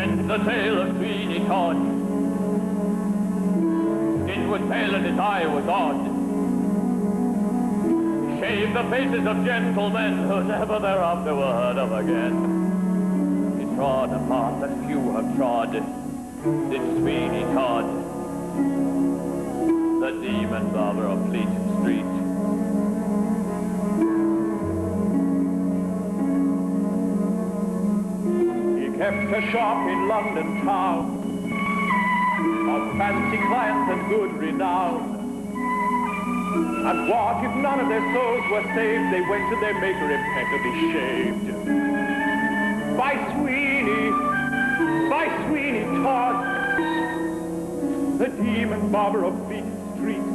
Hence the tale of Sweeney Todd. Skin was pale and his eye was odd. Shaved the faces of gentlemen who never thereafter were heard of again. He trod a path that few have trod, did Sweeney Todd, the demon barber of Fleet Street. Kept a shop in London town, of fancy clients and good renown. And what if none of their souls were saved? They went to their maker impeccably shaved. By Sweeney Todd, the demon barber of Fleet Street.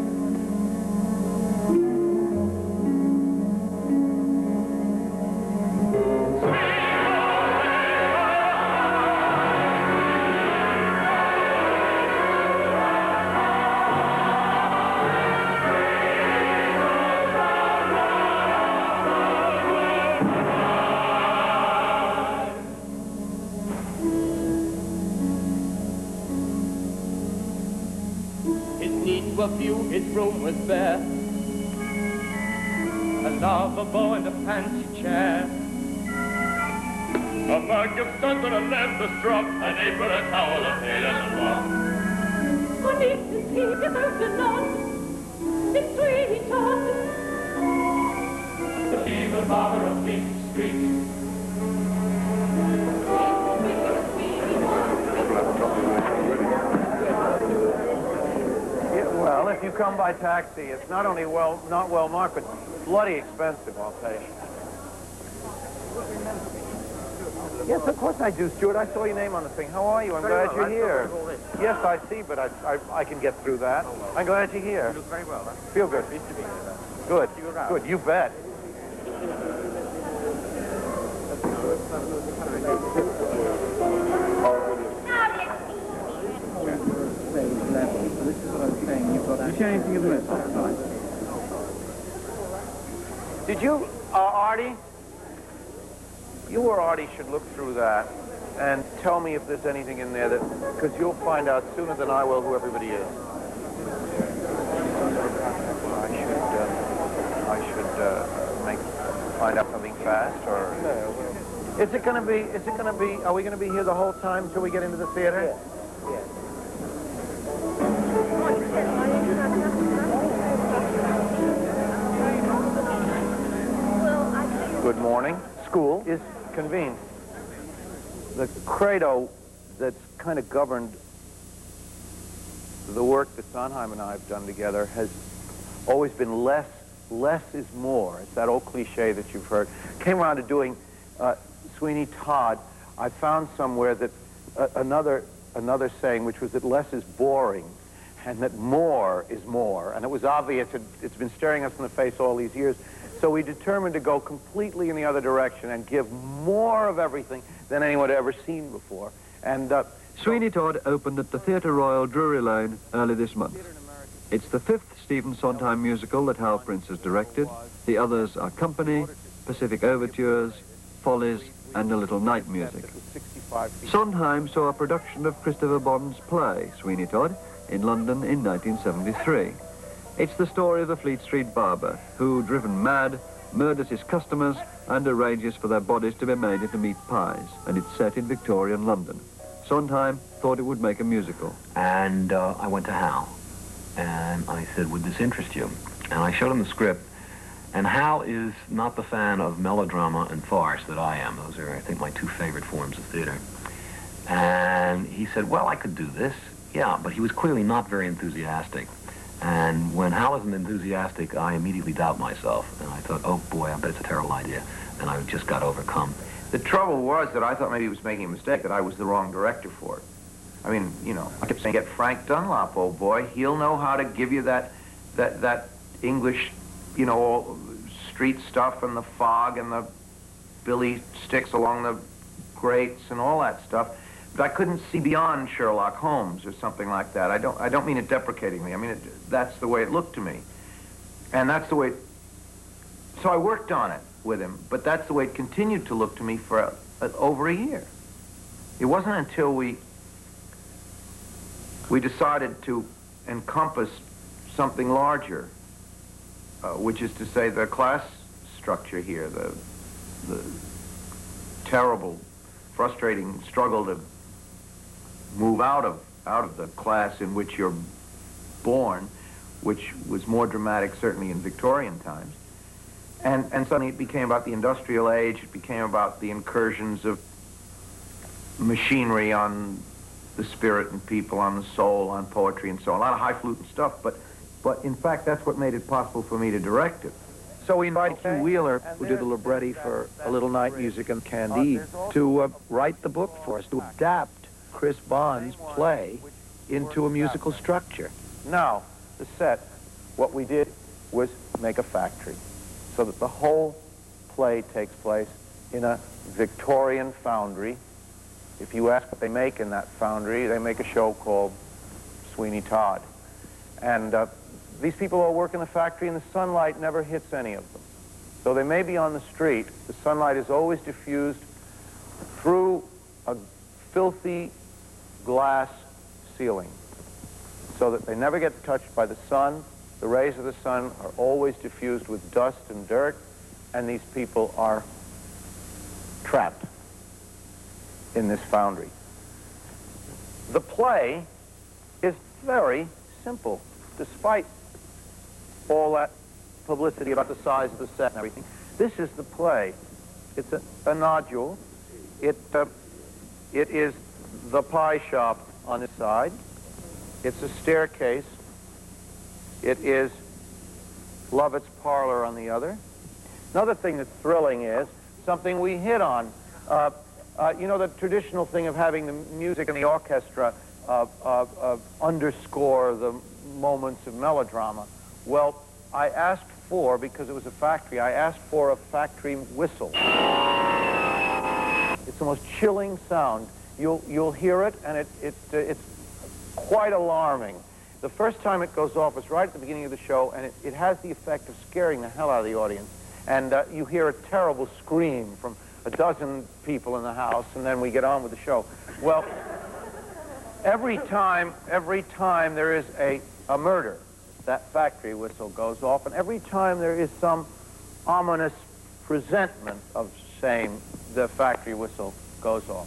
Were few, his room was bare, a lavabo and a fancy chair, a bag of studs and a leather strap, an apron, a towel, a pail and a mop. What is this he without a nod? It's Sweeney Todd, the demon barber of Fleet Street. Well, if you come by taxi, it's not only not well marked, but bloody expensive, I'll tell you. Yes, of course I do, Stuart. I saw your name on the thing. How are you? I'm glad you're here. Yes, I see, but I can get through that. I'm glad you're here. You look very well. Feel good. Pleased to be here. Good. Good. You bet. Did you, Artie? You or Artie should look through that and tell me if there's anything in there that, because you'll find out sooner than I will who everybody is. I should find out something fast, or is it going to be? Are we going to be here the whole time till we get into the theater? Yes. Good morning. School is convened. The credo that's kind of governed the work that Sondheim and I have done together has always been less is more. It's that old cliche that you've heard. Came around to doing Sweeney Todd. I found somewhere that another saying, which was that less is boring and that more is more. And it was obvious. It's been staring us in the face all these years. So we determined to go completely in the other direction and give more of everything than anyone had ever seen before. And Sweeney Todd opened at the Theatre Royal, Drury Lane, early this month. It's the fifth Stephen Sondheim musical that Hal Prince has directed. The others are Company, Pacific Overtures, Follies, and a little night music. Sondheim saw a production of Christopher Bond's play, Sweeney Todd, in London in 1973. It's the story of the Fleet Street barber who, driven mad, murders his customers and arranges for their bodies to be made into meat pies, and it's set in Victorian London. Sondheim thought it would make a musical. And I went to Hal, and I said, would this interest you? And I showed him the script, and Hal is not the fan of melodrama and farce that I am. Those are, I think, my two favorite forms of theater. And he said, well, I could do this. Yeah, but he was clearly not very enthusiastic. And when Hal isn't enthusiastic, I immediately doubt myself. And I thought, oh boy, I bet it's a terrible idea. And I just got overcome. the trouble was that I thought maybe he was making a mistake, that I was the wrong director for it. I mean, you know, I kept saying, get Frank Dunlop, old boy. He'll know how to give you that English, you know, all street stuff and the fog and the billy sticks along the grates and all that stuff. But I couldn't see beyond Sherlock Holmes or something like that. I don't mean it deprecatingly. I mean, that's the way it looked to me. And that's the way, so I worked on it with him, but that's the way it continued to look to me for over a year. it wasn't until we decided to encompass something larger, which is to say the class structure here, the terrible, frustrating struggle to move out of the class in which you're born, which was more dramatic certainly in Victorian times. And suddenly it became about the industrial age, it became about the incursions of machinery on the spirit and people, on the soul, on poetry and so on. A lot of highfalutin stuff, but in fact that's what made it possible for me to direct it. So we invited Hugh Wheeler, who did the libretti for A Little Night Music and Candide, to write the book for us, to adapt Chris Bond's play into a musical structure. Now, the set, what we did was make a factory, so that the whole play takes place in a Victorian foundry. If you ask what they make in that foundry, they make a show called Sweeney Todd. And these people all work in the factory, and the sunlight never hits any of them. So they may be on the street. The sunlight is always diffused through a filthy glass ceiling, so that they never get touched by the sun. The rays of the sun are always diffused with dust and dirt, and these people are trapped in this foundry. The play is very simple, despite all that publicity about the size of the set and everything. This is the play. It's a nodule. It is the pie shop on its side. It's a staircase. It is Lovett's parlor on the other. Another thing that's thrilling is something we hit on. You know, the traditional thing of having the music and the orchestra underscore the moments of melodrama. Well, I asked for, because it was a factory, I asked for a factory whistle. It's the most chilling sound. You'll hear it, and it's quite alarming. The first time it goes off is right at the beginning of the show, and it has the effect of scaring the hell out of the audience. And you hear a terrible scream from a dozen people in the house, and then we get on with the show. Well, every time there is a murder, that factory whistle goes off, and every time there is some ominous presentment of shame, the factory whistle goes off.